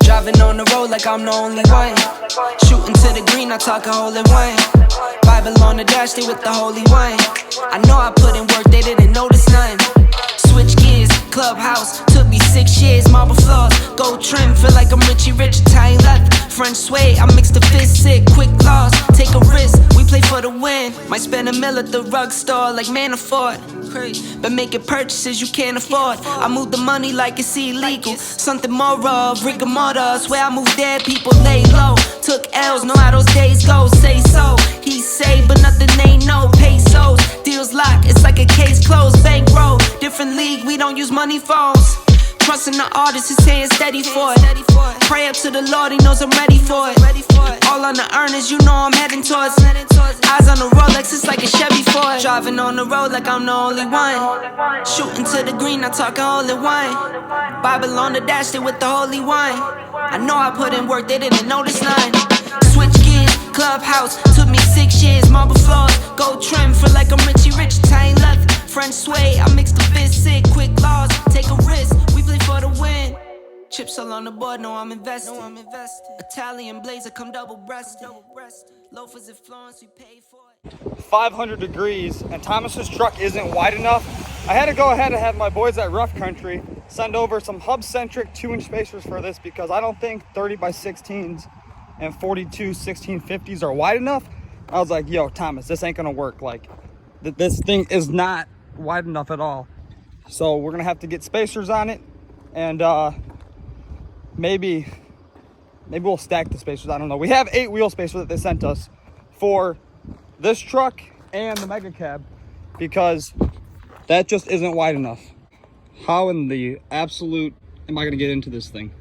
Driving on the road like I'm the only one. Shooting to the green, I talk a hole in one. Bible on the dash, they with the holy one. I know I put in work, they didn't notice none. Switch gears, clubhouse, took me 6 years. Marble floors, gold trim, feel like I'm Richie Rich, Italian left. French suede, I mix the fist sick, quick loss, take a risk, we play for the win. Might spend $1 million at the rug store like Manafort. But making purchases you can't afford. I move the money like it's illegal. Something more of rigor mortis. Where I move dead, people lay low. Took L's, know how those days go. Say so. He say, but nothing ain't no pesos. Deals locked, it's like a case closed. Bankroll, different league, we don't use money phones. Trusting the artist, his hands steady for it. Pray up to the Lord, he knows I'm ready for it. All on the earners, you know I'm heading towards. Eyes on the Rolex, it's like a Chevy Ford. Driving on the road like I'm the only one. Shooting to the green, I talk a hole in one. Bible on the dash, they with the holy one. I know I put in work, they didn't notice none. Switch gears, clubhouse, took me 6 years. Marble floors, gold trim, feel like I'm Richie Rich, Italian left. French suede, I mix the fist sick, quick laws, take a risk, we play for the win. Chips all on the board, know I'm invested. Italian blazer, come double-breasted. Loafers in Florence, we paid for it. 500 degrees, and Thomas's truck isn't wide enough. I had to go ahead and have my boys at Rough Country send over some hub-centric 2-inch spacers for this because I don't think 30 by 16s and 42 1650s are wide enough. I was like, yo, Thomas, this ain't gonna work. Like, this thing is not wide enough at all. So we're gonna have to get spacers on it, and maybe we'll stack the spacers. I don't know. We have 8 wheel spacers that they sent us for this truck and the mega cab because that just isn't wide enough. How in the absolute am I gonna get into this thing?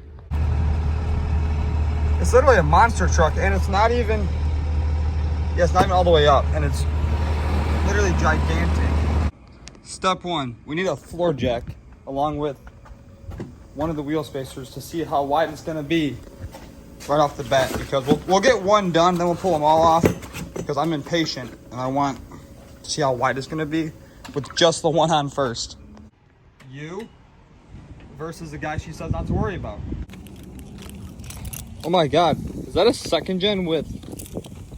It's literally a monster truck, and it's not even, yeah, it's not even all the way up, and it's literally gigantic. Step 1, we need a floor jack along with one of the wheel spacers to see how wide it's gonna be right off the bat, because we'll get one done, then we'll pull them all off because I'm impatient and I want to see how wide it's gonna be with just the one on first. You versus the guy she says not to worry about. Oh my God, is that a 2nd gen with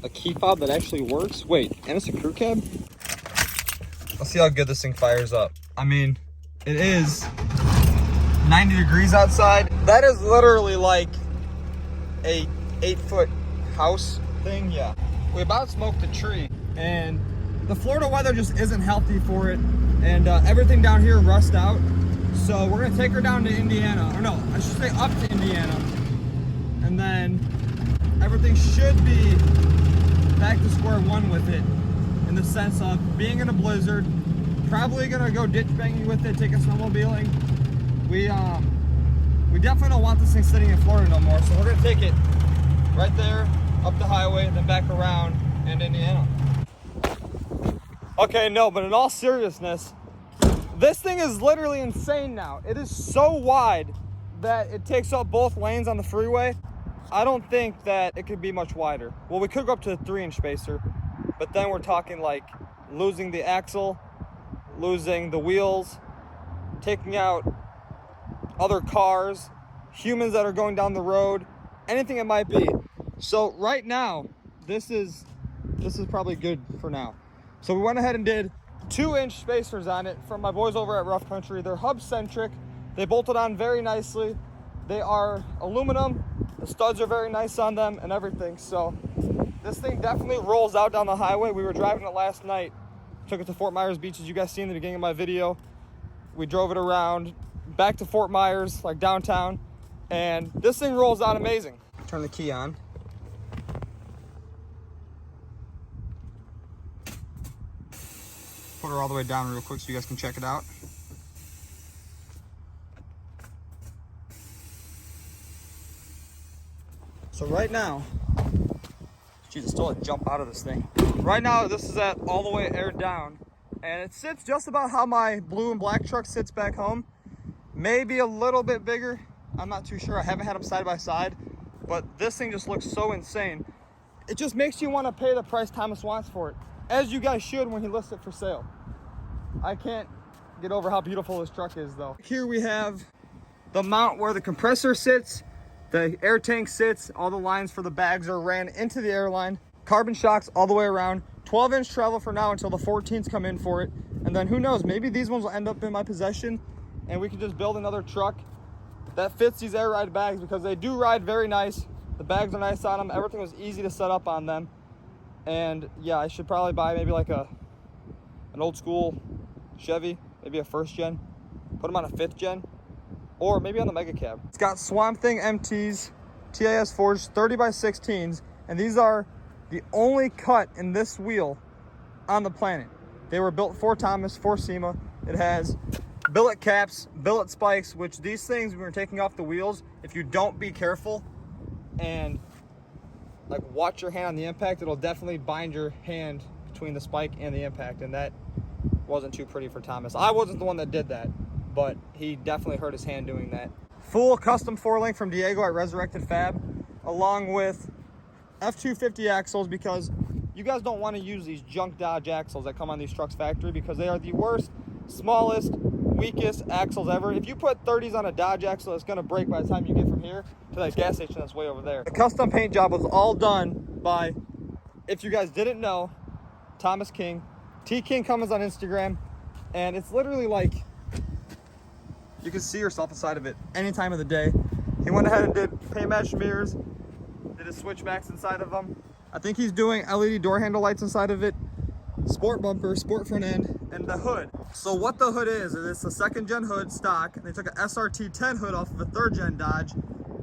a key fob that actually works? Wait, and it's a crew cab? Let's see how good this thing fires up. I mean, it is 90 degrees outside. That is literally like a 8-foot house thing, yeah. We about smoked a tree, and the Florida weather just isn't healthy for it, and everything down here rust out. So we're gonna take her down to Indiana, or no, I should say up to Indiana, and then everything should be back to square one with it, in the sense of being in a blizzard, probably gonna go ditch banging with it, take a snowmobiling. We definitely don't want this thing sitting in Florida no more, so we're gonna take it right there, up the highway, then back around and Indiana. Okay, no, but in all seriousness, this thing is literally insane now. It is so wide that it takes up both lanes on the freeway. I don't think that it could be much wider. Well, we could go up to a 3-inch spacer, but then we're talking like losing the axle, losing the wheels, taking out other cars, humans that are going down the road, anything it might be. So right now, this is probably good for now. So we went ahead and did 2-inch spacers on it from my boys over at Rough Country. They're hub-centric. They bolted on very nicely. They are aluminum. The studs are very nice on them and everything. So this thing definitely rolls out down the highway. We were driving it last night. Took it to Fort Myers Beach, as you guys see in the beginning of my video. We drove it around back to Fort Myers, like downtown, and this thing rolls out amazing. Turn the key on. Put her all the way down real quick so you guys can check it out. So right now, Jesus, still a jump out of this thing. Right now, this is at all the way aired down, and it sits just about how my blue and black truck sits back home. Maybe a little bit bigger. I'm not too sure. I haven't had them side by side, but this thing just looks so insane. It just makes you want to pay the price Thomas wants for it. as you guys should when he lists it for sale. I can't get over how beautiful this truck is though. Here we have the mount where the compressor sits, the air tank sits, all the lines for the bags are ran into the airline, carbon shocks all the way around, 12-inch travel for now until the 14s come in for it. And then who knows, maybe these ones will end up in my possession and we can just build another truck that fits these air ride bags, because they do ride very nice. The bags are nice on them. Everything was easy to set up on them. And yeah, I should probably buy maybe like an old school Chevy, maybe a first gen, put them on a 5th gen, or maybe on the Mega Cab. It's got Swamp Thing MTs, TIS forged 30x16s, and these are the only cut in this wheel on the planet. They were built for Thomas, for SEMA. It has billet caps, billet spikes, which these things, when we're taking off the wheels, if you don't be careful and like watch your hand on the impact, it'll definitely bind your hand between the spike and the impact, and that wasn't too pretty for Thomas. I wasn't the one that did that, but he definitely hurt his hand doing that. Full custom 4-link from Diego at Resurrected Fab, along with F250 axles, because you guys don't want to use these junk Dodge axles that come on these trucks factory, because they are the worst, smallest, weakest axles ever. If you put 30s on a Dodge axle, it's going to break by the time you get from here to that gas station that's way over there. The custom paint job was all done by, if you guys didn't know, Thomas King, T King Cummins on Instagram, and it's literally like you can see yourself inside of it any time of the day. He went ahead and did paint match mirrors, did his switchbacks inside of them. I think he's doing LED door handle lights inside of it, sport bumper, sport front end, and the hood. So what the hood is it's a 2nd gen hood stock. They took an SRT 10 hood off of a 3rd gen Dodge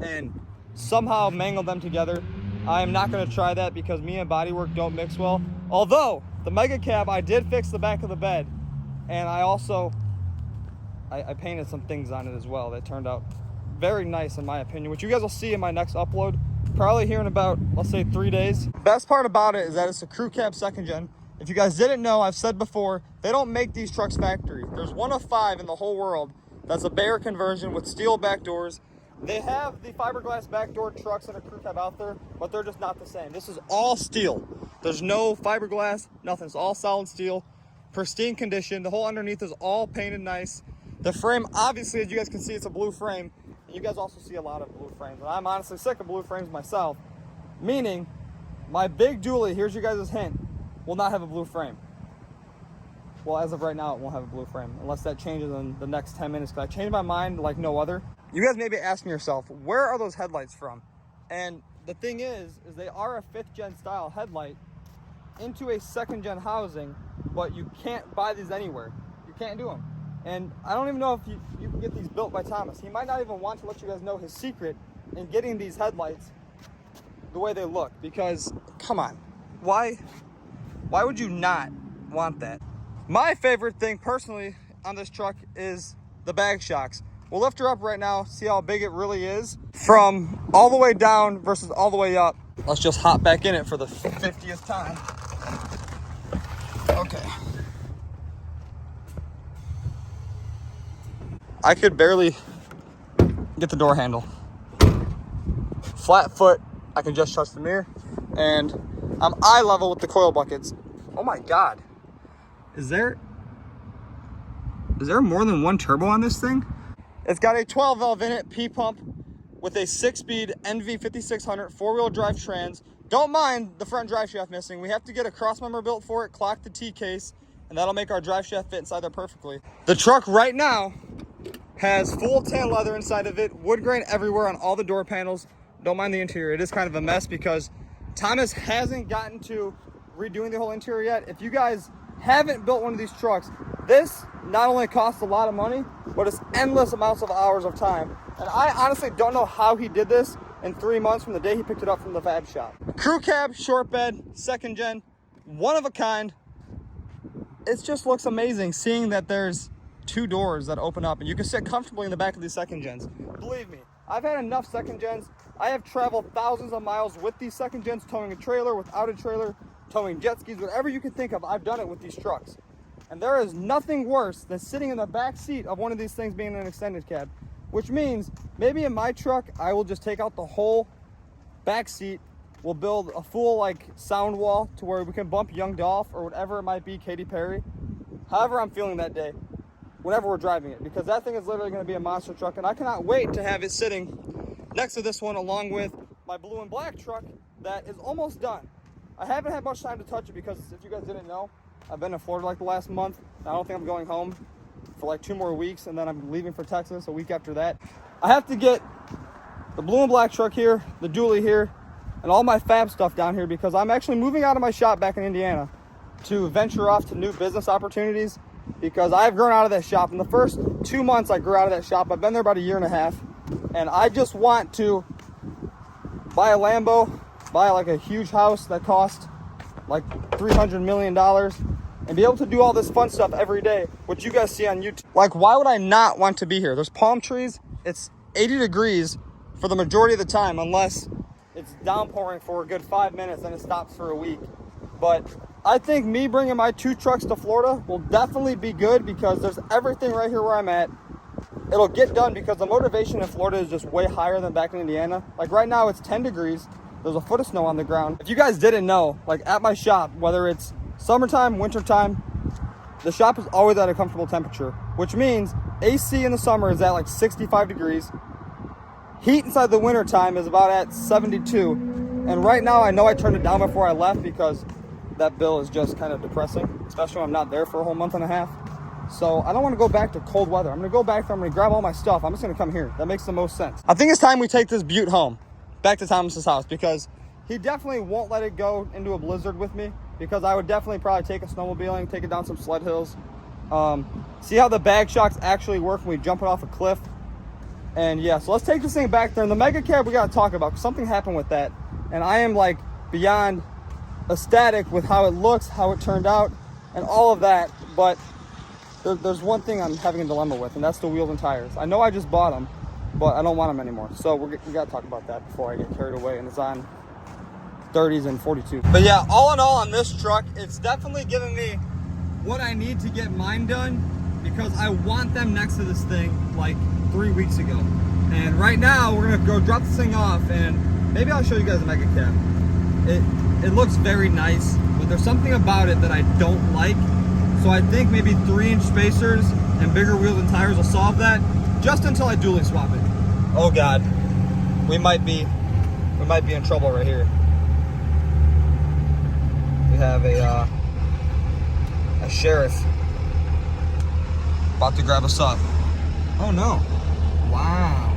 and somehow mangled them together. I am not going to try that because me and bodywork don't mix well. Although the Mega Cab, I did fix the back of the bed, and I also I painted some things on it as well that turned out very nice in my opinion, which you guys will see in my next upload, probably here in about, let's say, 3 days. Best part about it is that it's a crew cab 2nd gen. If you guys didn't know, I've said before, they don't make these trucks factory. There's one of 5 in the whole world that's a Bayer conversion with steel back doors. They have the fiberglass back door trucks and a crew cab out there, but they're just not the same. This is all steel. There's no fiberglass, nothing. It's all solid steel, pristine condition. The whole underneath is all painted nice. The frame, obviously, as you guys can see, it's a blue frame. And you guys also see a lot of blue frames. And I'm honestly sick of blue frames myself. Meaning, my big dually, here's your guys' hint, will not have a blue frame. Well, as of right now, it won't have a blue frame, unless that changes in the next 10 minutes, because I changed my mind like no other. You guys may be asking yourself, where are those headlights from? And the thing is they are a 5th gen style headlight into a 2nd gen housing, but you can't buy these anywhere. You can't do them. And I don't even know if you can get these built by Thomas. He might not even want to let you guys know his secret in getting these headlights the way they look, because, come on, why would you not want that? My favorite thing personally on this truck is the bag shocks. We'll lift her up right now, see how big it really is. From all the way down versus all the way up. Let's just hop back in it for the 50th time. Okay. I could barely get the door handle. Flat foot, I can just touch the mirror, and I'm eye level with the coil buckets. Oh my God. Is there more than one turbo on this thing? It's got a 12 valve in it, P-pump, with a 6-speed NV5600 4-wheel drive trans. Don't mind the front drive shaft missing. We have to get a cross member built for it, clock the T-case, and that'll make our drive shaft fit inside there perfectly. The truck right now has full tan leather inside of it, wood grain everywhere on all the door panels. Don't mind the interior. It is kind of a mess because Thomas hasn't gotten to redoing the whole interior yet. If you guys haven't built one of these trucks, this not only costs a lot of money, but it's endless amounts of hours of time. And I honestly don't know how he did this in 3 months from the day he picked it up from the fab shop. Crew cab, short bed, 2nd gen, one of a kind. It just looks amazing seeing that there's 2 doors that open up and you can sit comfortably in the back of these 2nd gens. Believe me, I've had enough 2nd gens. I have traveled thousands of miles with these 2nd gens, towing a trailer, without a trailer, towing jet skis, whatever you can think of, I've done it with these trucks. And there is nothing worse than sitting in the back seat of one of these things being an extended cab, which means maybe in my truck, I will just take out the whole back seat We'll build a full like sound wall to where we can bump Young Dolph or whatever it might be, Katy Perry. However I'm feeling that day, whenever we're driving it, because that thing is literally going to be a monster truck, and I cannot wait to have it sitting next to this one along with my blue and black truck that is almost done. I haven't had much time to touch it because if you guys didn't know, I've been in Florida like the last month. I don't think I'm going home for like 2 more weeks, and then I'm leaving for Texas a week after that. I have to get the blue and black truck here, the dually here, and all my fab stuff down here because I'm actually moving out of my shop back in Indiana to venture off to new business opportunities because I've grown out of that shop. In the first 2 months I grew out of that shop. I've been there about 1.5 years, and I just want to buy a Lambo, buy like a huge house that costs like $300 million, and be able to do all this fun stuff every day, which you guys see on YouTube. Like, why would I not want to be here? There's palm trees. It's 80 degrees for the majority of the time, unless it's downpouring for a good 5 minutes and it stops for a week. But I think me bringing my 2 trucks to Florida will definitely be good because there's everything right here where I'm at. It'll get done because the motivation in Florida is just way higher than back in Indiana. Like right now it's 10 degrees. There's a foot of snow on the ground. If you guys didn't know, like at my shop, whether it's summertime, wintertime, the shop is always at a comfortable temperature, which means AC in the summer is at like 65 degrees. Heat inside the winter time is about at 72. And right now I know I turned it down before I left because that bill is just kind of depressing, especially when I'm not there for a whole month and a half. So I don't want to go back to cold weather. I'm going to go back there, I'm going to grab all my stuff. I'm just going to come here. That makes the most sense. I think it's time we take this Butte home, back to Thomas's house, because he definitely won't let it go into a blizzard with me, because I would definitely probably take a snowmobiling, take it down some sled hills, see how the bag shocks actually work when we jump it off a cliff. And yeah, so let's take this thing back there. And the mega cab we got to talk about, because something happened with that. And I am like beyond ecstatic with how it looks, how it turned out, and all of that. But there's one thing I'm having a dilemma with, and that's the wheels and tires. I know I just bought them, but I don't want them anymore. So we got to talk about that before I get carried away. And it's on 30s and 42. But yeah, all in all on this truck, it's definitely giving me what I need to get mine done, because I want them next to this thing like 3 weeks ago. And right now we're gonna go drop this thing off, and maybe I'll show you guys the mega cab. It looks very nice, but there's something about it that I don't like. So I think maybe 3-inch spacers and bigger wheels and tires will solve that, just until I dually swap it. Oh God, we might be in trouble right here. We have a sheriff about to grab us up. Oh no. Wow.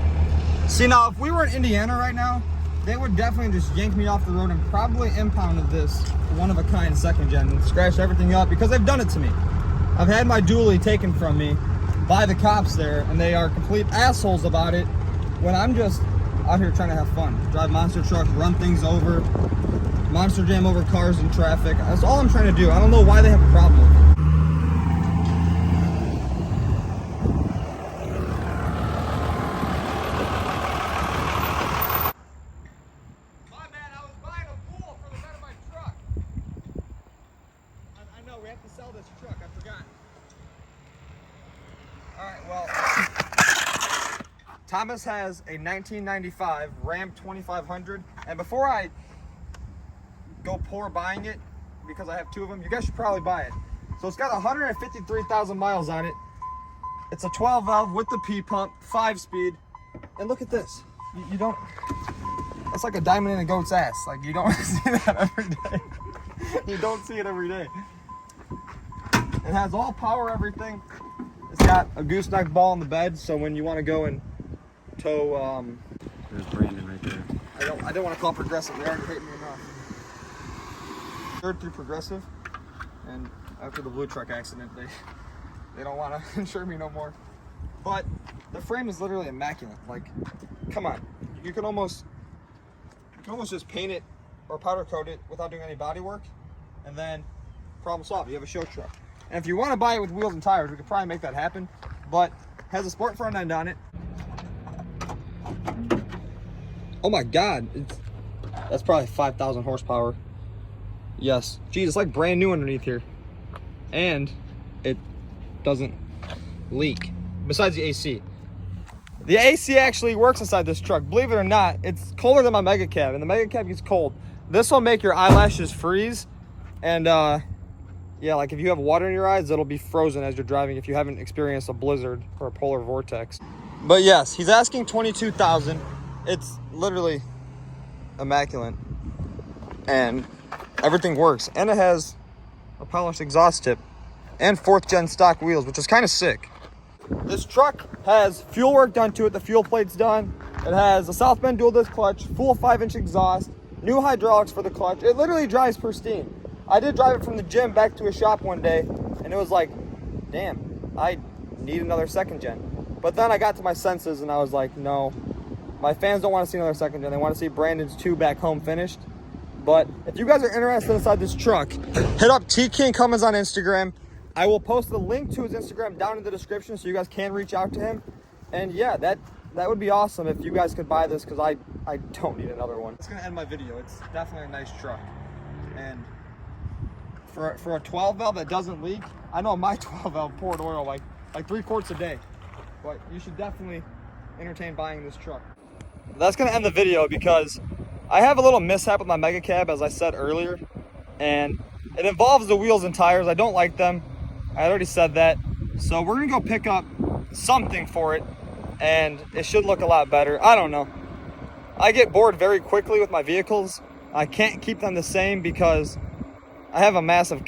See, now if we were in Indiana right now, they would definitely just yank me off the road and probably impounded this one-of-a-kind second gen and scratched everything up, because they've done it to me. I've had my dually taken from me by the cops there, and they are complete assholes about it when I'm just out here trying to have fun. Drive monster truck, run things over, monster jam over cars in traffic. That's all I'm trying to do. I don't know why they have a problem with it. My bad, I was buying a pool for the bed of my truck. I know, we have to sell this truck, I forgot. Alright, well, Thomas has a 1995 Ram 2500, and before I go poor buying it, because I have 2 of them, you guys should probably buy it. So it's got 153,000 miles on it. It's a 12 valve with the P pump, 5-speed, and look at this. You don't, it's like a diamond in a goat's ass. Like, you don't see that every day. You don't see it every day. It has all power, everything. It's got a gooseneck ball in the bed, so when you want to go and tow, there's Brandon right there. I don't want to call Progressive. They already hate me enough. Through Progressive, and after the blue truck accident, they don't want to insure me no more. But the frame is literally immaculate. Like, come on, you can almost just paint it or powder coat it without doing any body work, and then problem solved. You have a show truck. And if you want to buy it with wheels and tires, we could probably make that happen. But it has a sport front end on it. Oh my God, that's probably 5,000 horsepower. Yes, geez, it's like brand new underneath here, and it doesn't leak. Besides the AC, the AC actually works inside this truck. Believe it or not, it's colder than my mega cab, and the mega cab gets cold. This will make your eyelashes freeze, and yeah, like if you have water in your eyes, it'll be frozen as you're driving if you haven't experienced a blizzard or a polar vortex. But yes, he's asking $22,000. It's literally immaculate, and everything works, and it has a polished exhaust tip and 4th gen stock wheels, which is kind of sick. This truck has fuel work done to it. The fuel plate's done. It has a South Bend dual disc clutch, full 5-inch exhaust, new hydraulics for the clutch. It literally drives pristine. I did drive it from the gym back to a shop one day, and it was like, damn, I need another 2nd gen. But then I got to my senses and I was like, no, my fans don't want to see another 2nd gen. They want to see Brandon's 2 back home finished. But if you guys are interested inside this truck, hit up T-King Cummins on Instagram. I will post the link to his Instagram down in the description so you guys can reach out to him. And yeah, that would be awesome if you guys could buy this, because I don't need another one. It's gonna end my video. It's definitely a nice truck. And for a 12 valve that doesn't leak, I know my 12 valve poured oil like 3 quarts a day. But you should definitely entertain buying this truck. That's gonna end the video because I have a little mishap with my mega cab, as I said earlier, and it involves the wheels and tires. I don't like them. I already said that. So we're gonna go pick up something for it, and it should look a lot better. I don't know. I get bored very quickly with my vehicles. I can't keep them the same because I have a massive